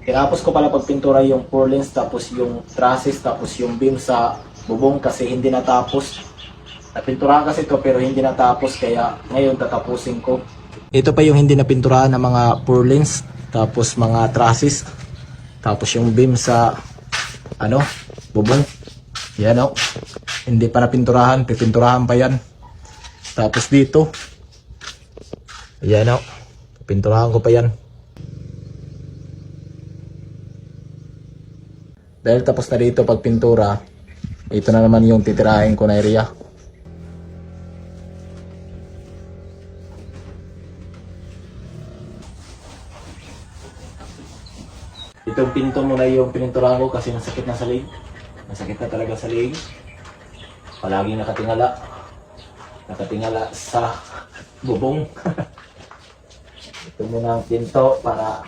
Tinapos ko pala pagpintura yung purlins, tapos yung trusses, tapos yung beam sa bubong kasi hindi natapos. Napinturahan kasi ito pero hindi natapos, kaya ngayon tatapusin ko. Ito pa yung hindi napinturahan ng mga purlins, tapos mga trusses, tapos yung beam sa bubong. Yan hindi pa napinturahan, pipinturahan pa yan. Tapos dito, yan pinturahan ko pa yan. Dahil tapos na dito pagpintura, ito na naman yung titirahin ko na area. Itong pinto muna yung pininturahan ko kasi masakit na sa leg. Masakit na talaga sa leg. Palaging nakatingala. Nakatingala sa bubong. Ito muna ang pinto para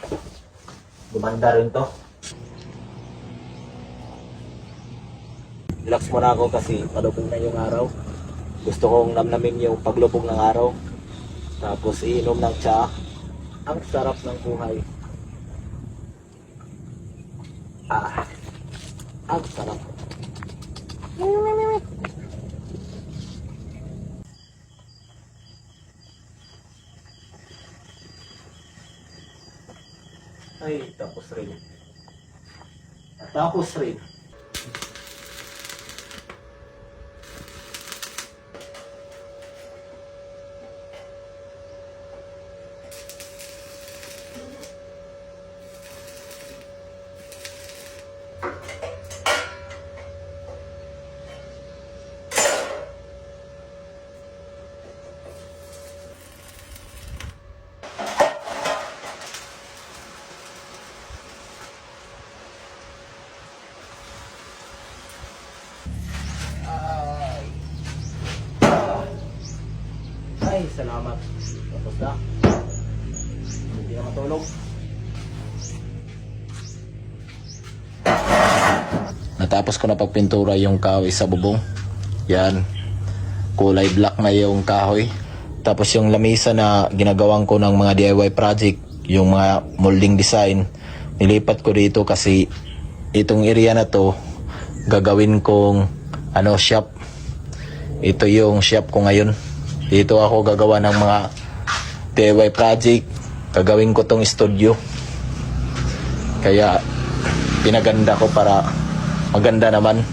gumanda rin to. Relax muna ako kasi malubog na yung araw. Gusto kong namnamin yung paglubog ng araw. Tapos iinom ng tsa. Ang sarap ng buhay. Ang sarap. Ay, tapos rin. Tapos rin. Ay, salamat. Tapos na. Hindi na matulog. Natapos ko na pagpintura yung kahoy sa bubong. Yan. Kulay black na yung kahoy. Tapos yung lamisa na ginagawan ko ng mga DIY project, yung mga molding design, nilipat ko dito kasi itong area na to gagawin kong shop. Ito yung shop ko ngayon. Dito ako gagawa ng mga DIY project. Gagawin ko tong studio. Kaya pinaganda ko para maganda naman.